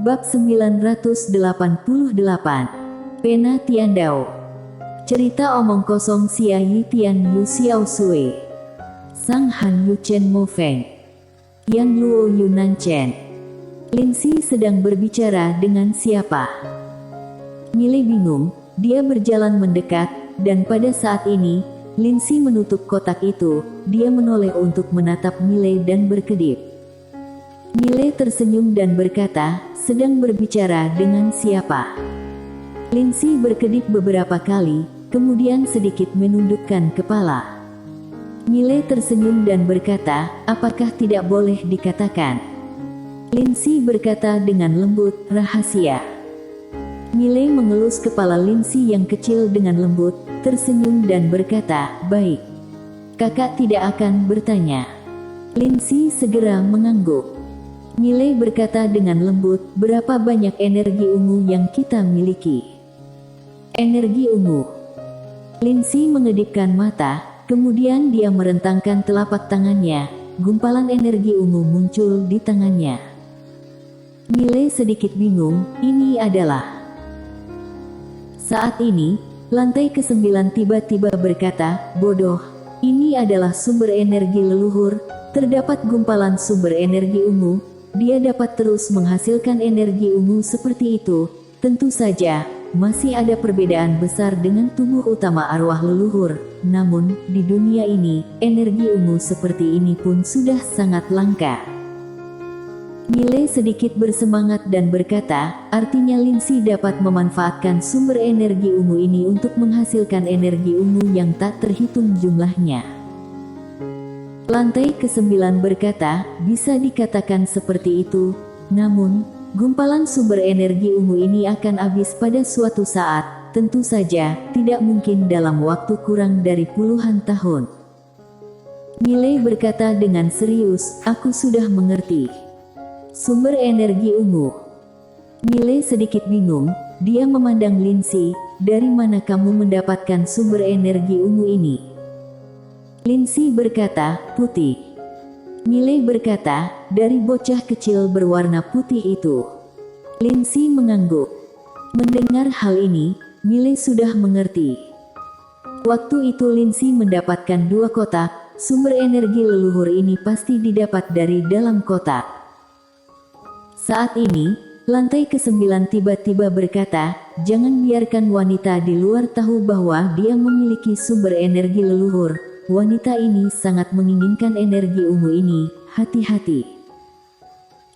Bab 988. Pena Tiandao. Cerita omong kosong Xia Yi Tian Yu Xiao Sui. Sang Han Yu Chen Mo Feng. Yang Luo Yunan Chen. Lin Si sedang berbicara dengan siapa? Milei bingung, dia berjalan mendekat, dan pada saat ini, Lin Si menutup kotak itu. Dia menoleh untuk menatap Milei dan berkedip. Milei tersenyum dan berkata, sedang berbicara dengan siapa? Lin Si berkedip beberapa kali, kemudian sedikit menundukkan kepala. Milei tersenyum dan berkata, apakah tidak boleh dikatakan? Lin Si berkata dengan lembut, rahasia. Milei mengelus kepala Lin Si yang kecil dengan lembut, tersenyum dan berkata, baik. Kakak tidak akan bertanya. Lin Si segera mengangguk. Milei berkata dengan lembut, berapa banyak energi ungu yang kita miliki? Energi ungu. Lin Si mengedipkan mata, kemudian dia merentangkan telapak tangannya, gumpalan energi ungu muncul di tangannya. Milei sedikit bingung, ini adalah... Saat ini, lantai ke-9 tiba-tiba berkata, bodoh, ini adalah sumber energi leluhur, terdapat gumpalan sumber energi ungu, dia dapat terus menghasilkan energi ungu seperti itu. Tentu saja, masih ada perbedaan besar dengan tubuh utama arwah leluhur, namun, di dunia ini, energi ungu seperti ini pun sudah sangat langka. Milei sedikit bersemangat dan berkata, artinya Lin Si dapat memanfaatkan sumber energi ungu ini untuk menghasilkan energi ungu yang tak terhitung jumlahnya. Lantai ke-9 berkata, bisa dikatakan seperti itu, namun, gumpalan sumber energi ungu ini akan habis pada suatu saat, tentu saja, tidak mungkin dalam waktu kurang dari puluhan tahun. Milei berkata dengan serius, aku sudah mengerti. Sumber energi ungu. Milei sedikit bingung, dia memandang Lin Si, dari mana kamu mendapatkan sumber energi ungu ini? Lin Si berkata, putih. Milei berkata, dari bocah kecil berwarna putih itu. Lin Si mengangguk. Mendengar hal ini, Milei sudah mengerti. Waktu itu Lin Si mendapatkan 2 kotak, sumber energi leluhur ini pasti didapat dari dalam kotak. Saat ini, lantai ke-9 tiba-tiba berkata, jangan biarkan wanita di luar tahu bahwa dia memiliki sumber energi leluhur. Wanita ini sangat menginginkan energi ungu ini, hati-hati.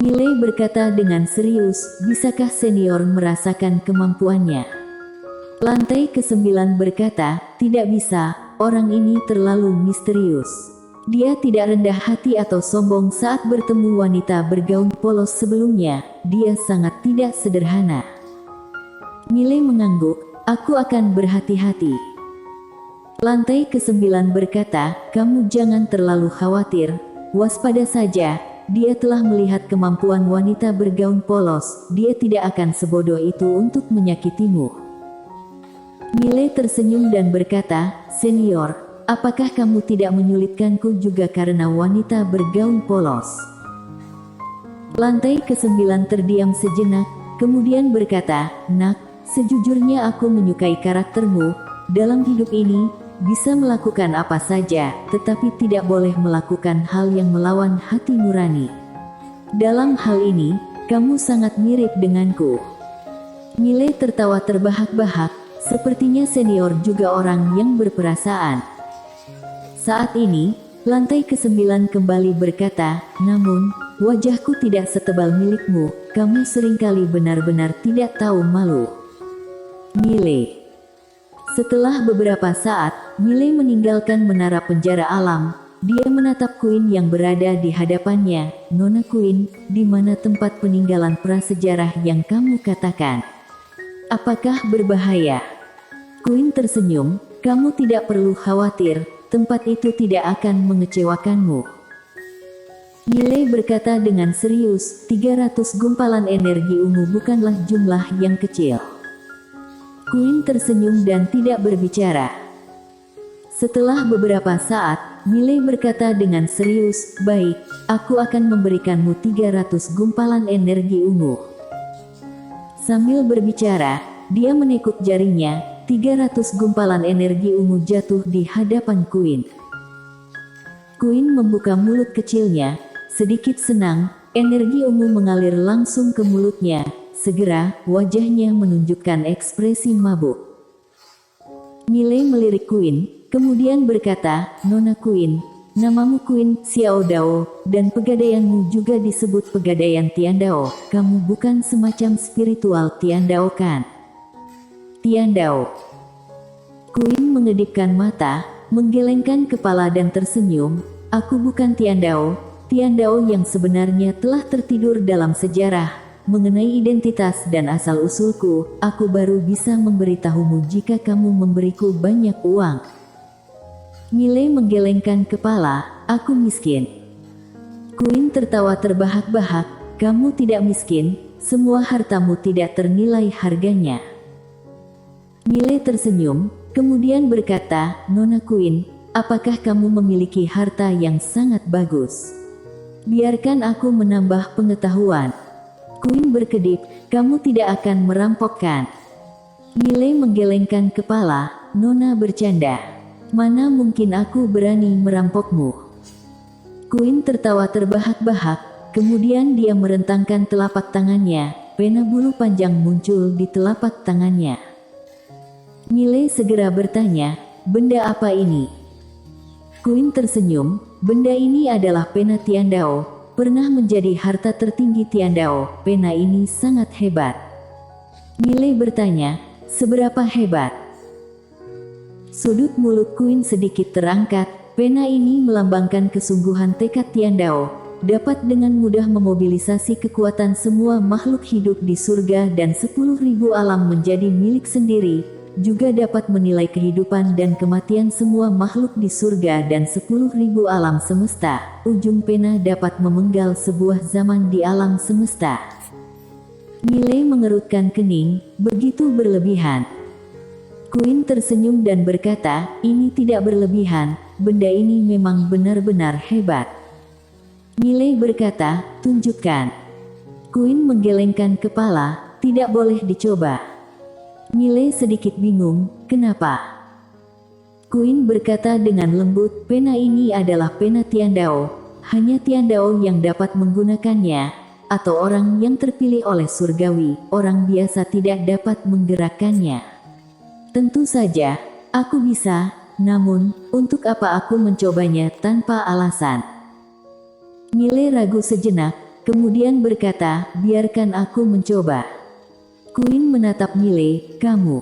Milei berkata dengan serius, bisakah senior merasakan kemampuannya? Lantai ke-9 berkata, tidak bisa, orang ini terlalu misterius. Dia tidak rendah hati atau sombong saat bertemu wanita bergaun polos sebelumnya, dia sangat tidak sederhana. Milei mengangguk, aku akan berhati-hati. Lantai ke-9 berkata, kamu jangan terlalu khawatir, waspada saja, dia telah melihat kemampuan wanita bergaun polos, dia tidak akan sebodoh itu untuk menyakitimu. Milei tersenyum dan berkata, senior, apakah kamu tidak menyulitkanku juga karena wanita bergaun polos? Lantai ke-9 terdiam sejenak, kemudian berkata, nak, sejujurnya aku menyukai karaktermu, dalam hidup ini, bisa melakukan apa saja, tetapi tidak boleh melakukan hal yang melawan hati nurani. Dalam hal ini, kamu sangat mirip denganku. Milei tertawa terbahak-bahak, sepertinya senior juga orang yang berperasaan. Saat ini, lantai ke-9 kembali berkata, namun, wajahku tidak setebal milikmu, kamu seringkali benar-benar tidak tahu malu. Milei. Setelah beberapa saat, Milei meninggalkan menara penjara alam. Dia menatap Queen yang berada di hadapannya. Nona Queen, di mana tempat peninggalan prasejarah yang kamu katakan? Apakah berbahaya? Queen tersenyum, kamu tidak perlu khawatir, tempat itu tidak akan mengecewakanmu. Milei berkata dengan serius, 300 gumpalan energi ungu bukanlah jumlah yang kecil. Queen tersenyum dan tidak berbicara. Setelah beberapa saat, Milei berkata dengan serius, baik, aku akan memberikanmu 300 gumpalan energi ungu. Sambil berbicara, dia menekuk jarinya, 300 gumpalan energi ungu jatuh di hadapan Queen. Queen membuka mulut kecilnya, sedikit senang, energi ungu mengalir langsung ke mulutnya. Segera, wajahnya menunjukkan ekspresi mabuk. Miley melirik Queen, kemudian berkata, "Nona Queen, namamu Queen Xiao Dao, dan pegadaianmu juga disebut pegadaian Tiandao. Kamu bukan semacam spiritual Tiandao kan?" Tiandao. Queen mengedipkan mata, menggelengkan kepala dan tersenyum. "Aku bukan Tiandao. Tiandao yang sebenarnya telah tertidur dalam sejarah. Mengenai identitas dan asal-usulku, aku baru bisa memberitahumu jika kamu memberiku banyak uang." Miley menggelengkan kepala, "Aku miskin." Queen tertawa terbahak-bahak, "Kamu tidak miskin, semua hartamu tidak ternilai harganya." Miley tersenyum, kemudian berkata, "Nona Queen, apakah kamu memiliki harta yang sangat bagus? Biarkan aku menambah pengetahuan." Queen berkedip, "Kamu tidak akan merampokkan." Miley menggelengkan kepala, "Nona bercanda. Mana mungkin aku berani merampokmu." Queen tertawa terbahak-bahak, kemudian dia merentangkan telapak tangannya, pena bulu panjang muncul di telapak tangannya. Miley segera bertanya, "Benda apa ini?" Queen tersenyum, "Benda ini adalah pena Tiandao. Pernah menjadi harta tertinggi Tiandao. Pena ini sangat hebat." Miley bertanya, "Seberapa hebat?" Sudut mulut Queen sedikit terangkat. "Pena ini melambangkan kesungguhan tekad Tiandao. Dapat dengan mudah memobilisasi kekuatan semua makhluk hidup di surga dan 10.000 alam menjadi milik sendiri. Juga dapat menilai kehidupan dan kematian semua makhluk di surga dan 10.000 alam semesta. Ujung pena dapat memenggal sebuah zaman di alam semesta." Miley mengerutkan kening, "Begitu berlebihan." Queen tersenyum dan berkata, "Ini tidak berlebihan, benda ini memang benar-benar hebat." Miley berkata, "Tunjukkan." Queen menggelengkan kepala, "Tidak boleh dicoba." Miley sedikit bingung, "Kenapa?" Queen berkata dengan lembut, "Pena ini adalah pena Tiandao. Hanya Tiandao yang dapat menggunakannya, atau orang yang terpilih oleh surgawi. Orang biasa tidak dapat menggerakkannya. Tentu saja, aku bisa, namun, untuk apa aku mencobanya tanpa alasan?" Miley ragu sejenak, kemudian berkata, "Biarkan aku mencoba." Queen menatap Miley, "Kamu?"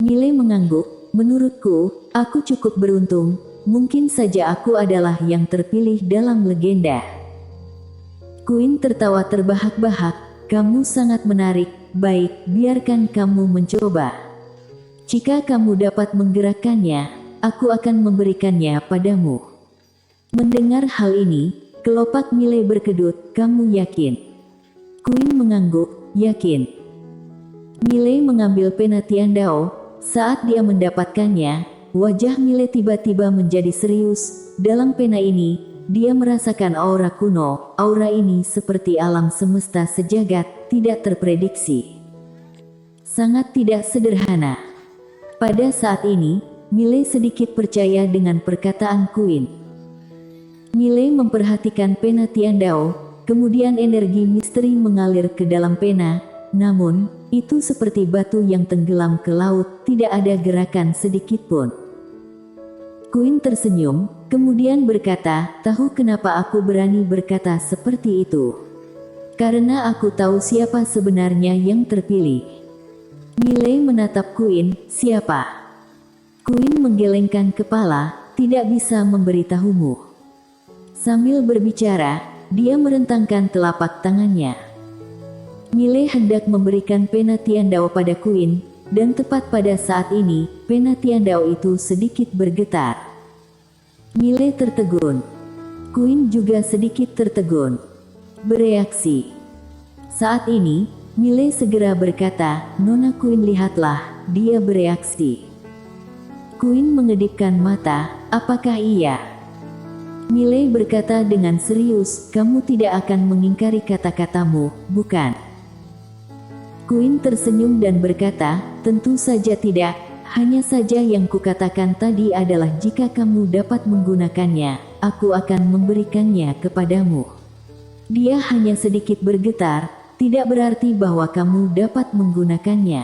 Miley mengangguk, "Menurutku, aku cukup beruntung. Mungkin saja aku adalah yang terpilih dalam legenda." Queen tertawa terbahak-bahak, "Kamu sangat menarik. Baik, biarkan kamu mencoba. Jika kamu dapat menggerakkannya, aku akan memberikannya padamu." Mendengar hal ini, kelopak Miley berkedut, "Kamu yakin?" Queen mengangguk, "Yakin." Miley mengambil pena Tiandao. Saat dia mendapatkannya, wajah Miley tiba-tiba menjadi serius. Dalam pena ini, dia merasakan aura kuno. Aura ini seperti alam semesta sejagat, tidak terprediksi. Sangat tidak sederhana. Pada saat ini, Miley sedikit percaya dengan perkataan Queen. Miley memperhatikan pena Tiandao, kemudian energi misteri mengalir ke dalam pena. Namun, itu seperti batu yang tenggelam ke laut, tidak ada gerakan sedikit pun. Queen tersenyum, kemudian berkata, "Tahu kenapa aku berani berkata seperti itu? Karena aku tahu siapa sebenarnya yang terpilih." Miley menatap Queen, "Siapa?" Queen menggelengkan kepala, "Tidak bisa memberitahumu." Sambil berbicara, dia merentangkan telapak tangannya. Miley hendak memberikan pena Tiandao pada Queen, dan tepat pada saat ini, pena Tiandao itu sedikit bergetar. Miley tertegun. Queen juga sedikit tertegun. Bereaksi. Saat ini, Miley segera berkata, "Nona Queen, lihatlah, dia bereaksi." Queen mengedipkan mata, "Apakah iya?" Miley berkata dengan serius, "Kamu tidak akan mengingkari kata-katamu, bukan?" Queen tersenyum dan berkata, tentu saja tidak, hanya saja yang kukatakan tadi adalah jika kamu dapat menggunakannya, aku akan memberikannya kepadamu. Dia hanya sedikit bergetar, tidak berarti bahwa kamu dapat menggunakannya.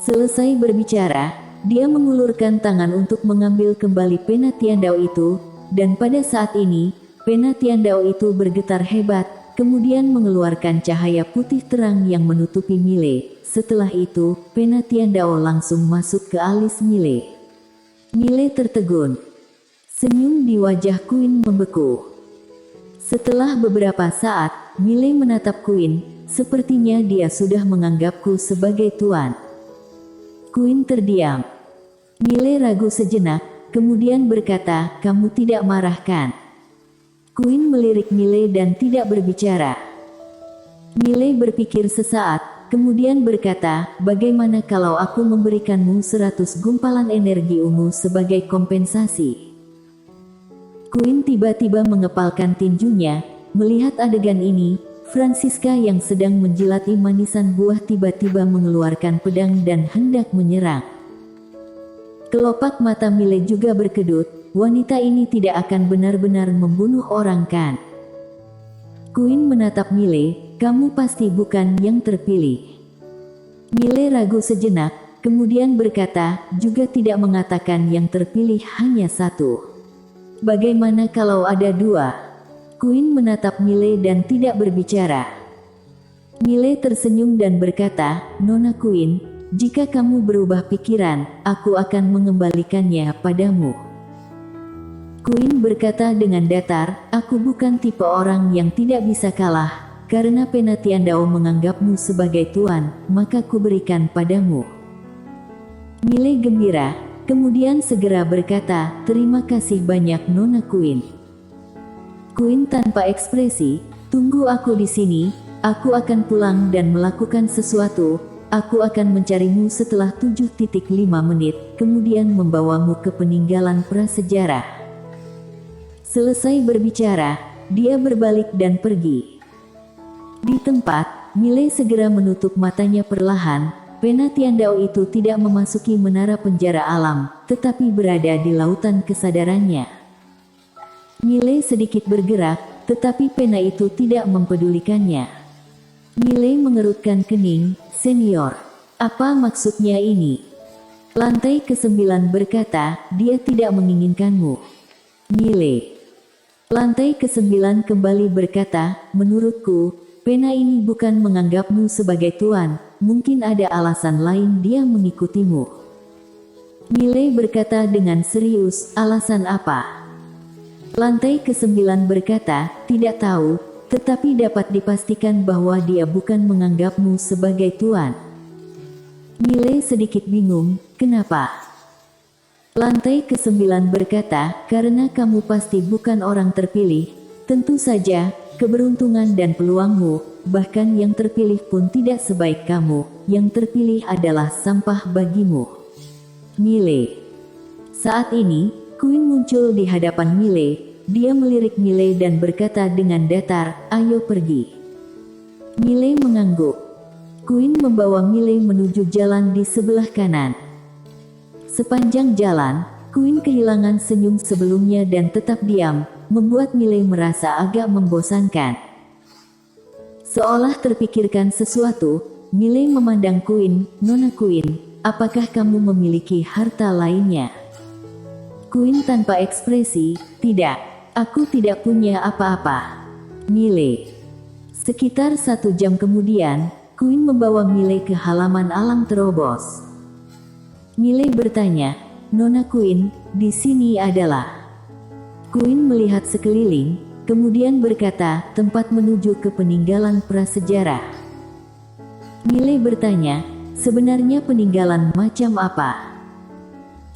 Selesai berbicara, dia mengulurkan tangan untuk mengambil kembali pena Tiandao itu, dan pada saat ini, pena Tiandao itu bergetar hebat, kemudian mengeluarkan cahaya putih terang yang menutupi Mile. Setelah itu, pena Tiandao langsung masuk ke alis Mile. Mile tertegun. Senyum di wajah Queen membeku. Setelah beberapa saat, Mile menatap Queen, sepertinya dia sudah menganggapku sebagai tuan. Queen terdiam. Mile ragu sejenak, kemudian berkata, kamu tidak marah kan? Queen melirik Mile dan tidak berbicara. Mile berpikir sesaat, kemudian berkata, bagaimana kalau aku memberikanmu 100 gumpalan energi ungu sebagai kompensasi? Queen tiba-tiba mengepalkan tinjunya. Melihat adegan ini, Francisca yang sedang menjilati manisan buah tiba-tiba mengeluarkan pedang dan hendak menyerang. Kelopak mata Mile juga berkedut, wanita ini tidak akan benar-benar membunuh orang kan? Queen menatap Mile, kamu pasti bukan yang terpilih. Mile ragu sejenak, kemudian berkata, juga tidak mengatakan yang terpilih hanya satu. Bagaimana kalau ada dua? Queen menatap Mile dan tidak berbicara. Mile tersenyum dan berkata, Nona Queen, jika kamu berubah pikiran, aku akan mengembalikannya padamu. Queen berkata dengan datar, aku bukan tipe orang yang tidak bisa kalah, karena pena Tiandao menganggapmu sebagai tuan, maka kuberikan padamu. Mile gembira, kemudian segera berkata, terima kasih banyak Nona Queen. Queen tanpa ekspresi, tunggu aku di sini, aku akan pulang dan melakukan sesuatu. Aku akan mencarimu setelah 7.5 menit, kemudian membawamu ke peninggalan prasejarah. Selesai berbicara, dia berbalik dan pergi. Di tempat, Mile segera menutup matanya perlahan. Pena Tiandao itu tidak memasuki menara penjara alam, tetapi berada di lautan kesadarannya. Mile sedikit bergerak, tetapi pena itu tidak mempedulikannya. Mile mengerutkan kening, senior. Apa maksudnya ini? Lantai ke-9 berkata, dia tidak menginginkanmu. Mile. Lantai ke-9 kembali berkata, menurutku, pena ini bukan menganggapmu sebagai tuan, mungkin ada alasan lain dia mengikutimu. Mile berkata dengan serius, alasan apa? Lantai ke-9 berkata, tidak tahu, tetapi dapat dipastikan bahwa dia bukan menganggapmu sebagai tuan. Mile sedikit bingung, kenapa? Lantai ke-9 berkata, karena kamu pasti bukan orang terpilih, tentu saja, keberuntungan dan peluangmu, bahkan yang terpilih pun tidak sebaik kamu, yang terpilih adalah sampah bagimu. Mile. Saat ini, Queen muncul di hadapan Mile. Dia melirik Mile dan berkata dengan datar, ayo pergi. Mile mengangguk. Queen membawa Mile menuju jalan di sebelah kanan. Sepanjang jalan, Queen kehilangan senyum sebelumnya dan tetap diam, membuat Mile merasa agak membosankan. Seolah terpikirkan sesuatu, Mile memandang Queen, Nona Queen, apakah kamu memiliki harta lainnya? Queen tanpa ekspresi, tidak. Aku tidak punya apa-apa. Mile. Sekitar 1 jam kemudian, Queen membawa Mile ke halaman alam terobos. Mile bertanya, Nona Queen, di sini adalah. Queen melihat sekeliling, kemudian berkata, tempat menuju ke peninggalan prasejarah. Mile bertanya, sebenarnya peninggalan macam apa?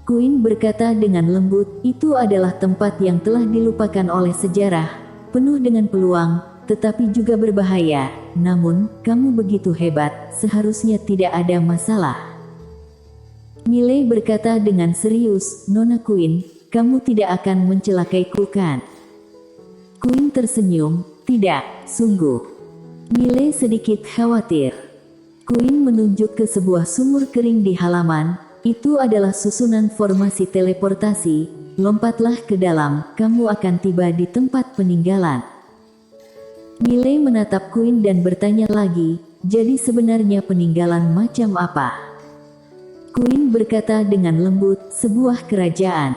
Queen berkata dengan lembut, itu adalah tempat yang telah dilupakan oleh sejarah, penuh dengan peluang, tetapi juga berbahaya. Namun, kamu begitu hebat, seharusnya tidak ada masalah. Mile berkata dengan serius, Nona Queen, kamu tidak akan mencelakaiku kan? Queen tersenyum, tidak, sungguh. Mile sedikit khawatir. Queen menunjuk ke sebuah sumur kering di halaman. Itu adalah susunan formasi teleportasi. Lompatlah ke dalam, kamu akan tiba di tempat peninggalan. Miley menatap Queen dan bertanya lagi, jadi sebenarnya peninggalan macam apa? Queen berkata dengan lembut, sebuah kerajaan.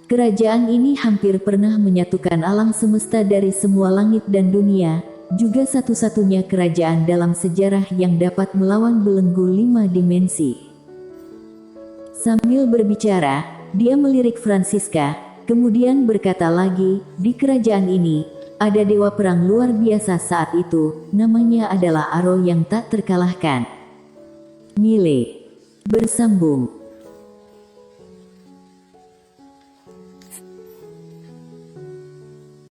Kerajaan ini hampir pernah menyatukan alam semesta dari semua langit dan dunia, juga satu-satunya kerajaan dalam sejarah yang dapat melawan belenggu 5 dimensi. Sambil berbicara, dia melirik Francisca, kemudian berkata lagi, di kerajaan ini, ada dewa perang luar biasa saat itu, namanya adalah Aro yang tak terkalahkan. Miley bersambung.